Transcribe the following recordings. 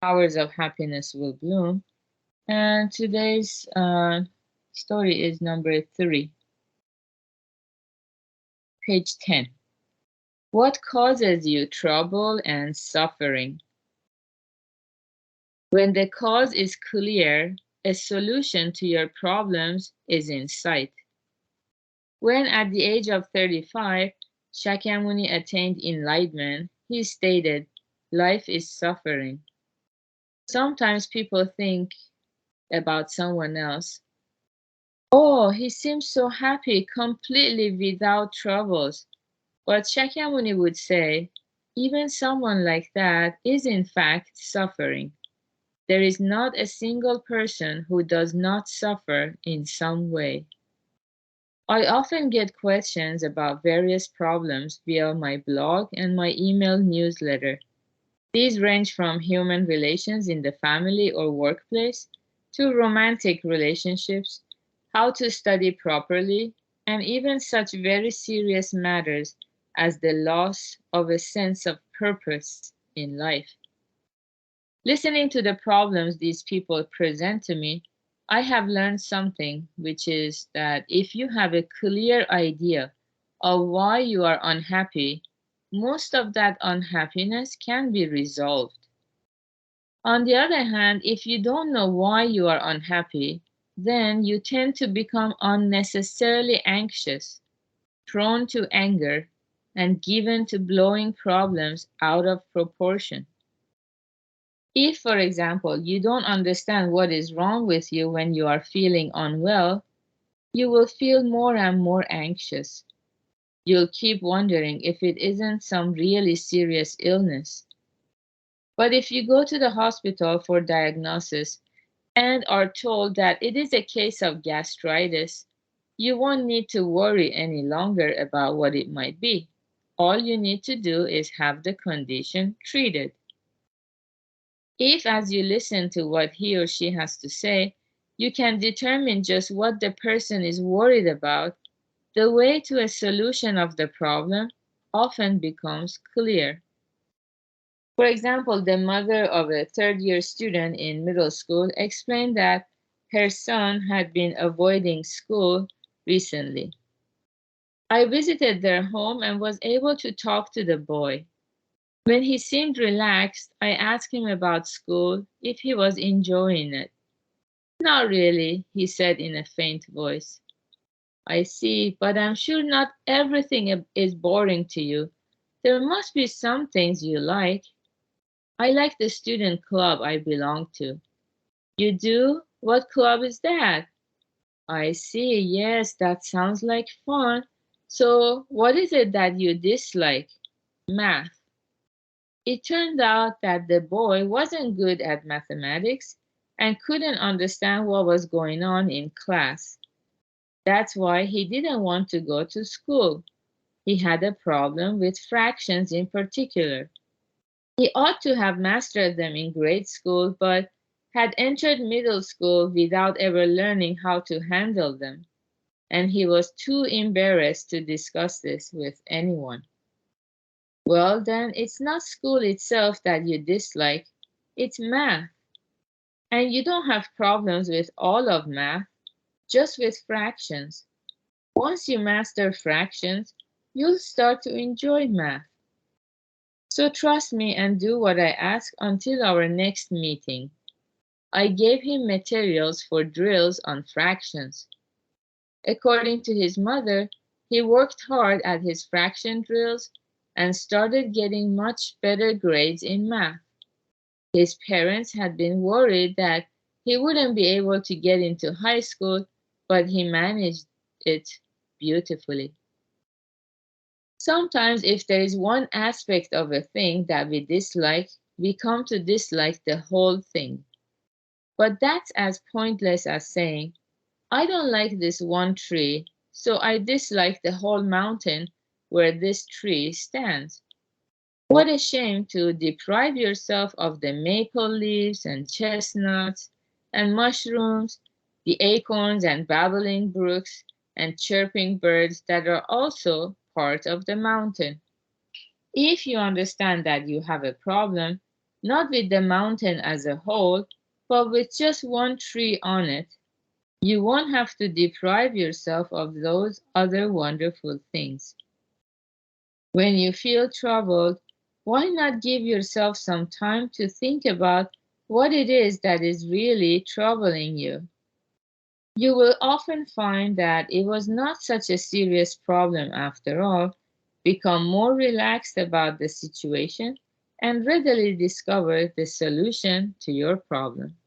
Flowers of happiness will bloom. And today's story is number 3, page 10. What causes you trouble and suffering? When the cause is clear, a solution to your problems is in sight. When at the age of 35, Shakyamuni attained enlightenment, he stated, "Life is suffering." Sometimes people think about someone else. Oh, he seems so happy, completely without troubles. But Shakyamuni would say, even someone like that is in fact suffering. There is not a single person who does not suffer in some way. I often get questions about various problems via my blog and my email newsletter. These range from human relations in the family or workplace to romantic relationships, how to study properly, and even such very serious matters as the loss of a sense of purpose in life. Listening to the problems these people present to me, I have learned something, which is that if you have a clear idea of why you are unhappy, most of that unhappiness can be resolved. On the other hand, if you don't know why you are unhappy, then you tend to become unnecessarily anxious, prone to anger, and given to blowing problems out of proportion. If, for example, you don't understand what is wrong with you when you are feeling unwell, you will feel more and more anxious. You'll keep wondering if it isn't some really serious illness. But if you go to the hospital for diagnosis and are told that it is a case of gastritis, you won't need to worry any longer about what it might be. All you need to do is have the condition treated. If, as you listen to what he or she has to say, you can determine just what the person is worried about, the way to a solution of the problem often becomes clear. For example, the mother of a third-year student in middle school explained that her son had been avoiding school recently. I visited their home and was able to talk to the boy. When he seemed relaxed, I asked him about school, if he was enjoying it. "Not really," he said in a faint voice. "I see, but I'm sure not everything is boring to you. There must be some things you like." "I like the student club I belong to." "You do? What club is that?" "I see, yes, that sounds like fun. So, what is it that you dislike?" "Math." It turned out that the boy wasn't good at mathematics and couldn't understand what was going on in class. That's why he didn't want to go to school. He had a problem with fractions in particular. He ought to have mastered them in grade school, but had entered middle school without ever learning how to handle them, and he was too embarrassed to discuss this with anyone. "Well, then, it's not school itself that you dislike, it's math. And you don't have problems with all of math, just with fractions. Once you master fractions, you'll start to enjoy math. So trust me and do what I ask until our next meeting." I gave him materials for drills on fractions. According to his mother, he worked hard at his fraction drills and started getting much better grades in math. His parents had been worried that he wouldn't be able to get into high school, but he managed it beautifully. Sometimes, if there is one aspect of a thing that we dislike, we come to dislike the whole thing. But that's as pointless as saying, "I don't like this one tree, so I dislike the whole mountain where this tree stands." What a shame to deprive yourself of the maple leaves and chestnuts and mushrooms, the acorns and babbling brooks and chirping birds that are also part of the mountain. If you understand that you have a problem, not with the mountain as a whole, but with just one tree on it. You won't have to deprive yourself of those other wonderful things. When you feel troubled, why not give yourself some time to think about what it is that is really troubling you? You will often find that it was not such a serious problem after all. Become more relaxed about the situation and readily discover the solution to your problem.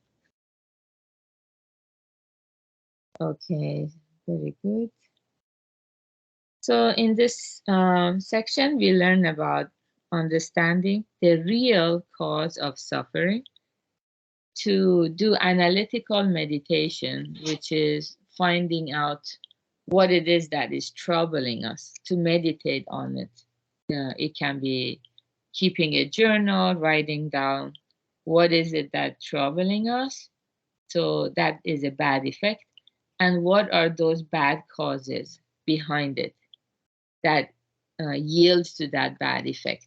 Okay, very good. So in this section, we learn about understanding the real cause of suffering, to do analytical meditation, which is finding out what it is that is troubling us, to meditate on it. It can be keeping a journal, writing down what is it that's troubling us. So that is a bad effect. And what are those bad causes behind it that yields to that bad effect?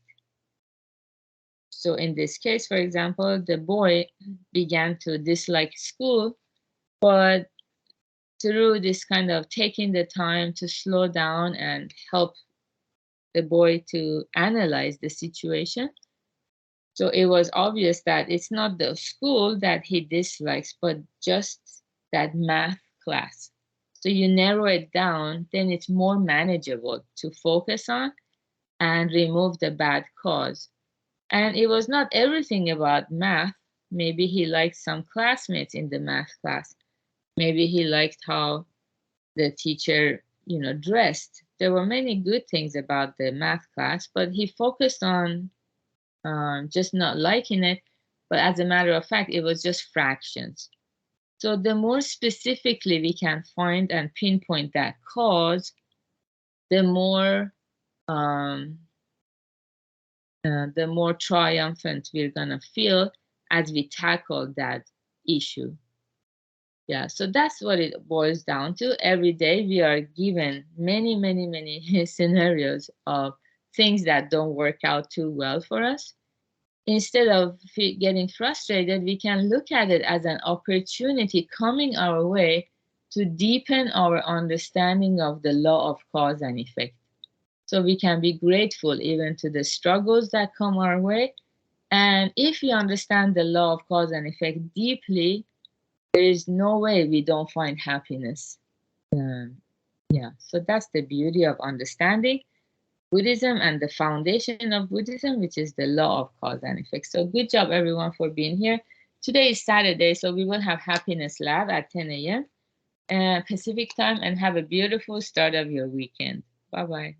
So in this case, for example, the boy began to dislike school, but through this kind of taking the time to slow down and help the boy to analyze the situation. So it was obvious that it's not the school that he dislikes, but just that math class. So you narrow it down, then it's more manageable to focus on and remove the bad cause. And it was not everything about math. Maybe he liked some classmates in the math class. Maybe he liked how the teacher, dressed. There were many good things about the math class, but he focused on just not liking it. But as a matter of fact, it was just fractions. So the more specifically we can find and pinpoint that cause, the more um, triumphant we're gonna feel as we tackle that issue. Yeah, so that's what it boils down to. Every day we are given many, many, many scenarios of things that don't work out too well for us. Instead of getting frustrated, we can look at it as an opportunity coming our way to deepen our understanding of the law of cause and effect. So we can be grateful even to the struggles that come our way. And if we understand the law of cause and effect deeply, there is no way we don't find happiness. Yeah, so that's the beauty of understanding Buddhism and the foundation of Buddhism, which is the law of cause and effect. So good job, everyone, for being here. Today is Saturday, so we will have Happiness Lab at 10 a.m. Pacific time, and have a beautiful start of your weekend. Bye-bye.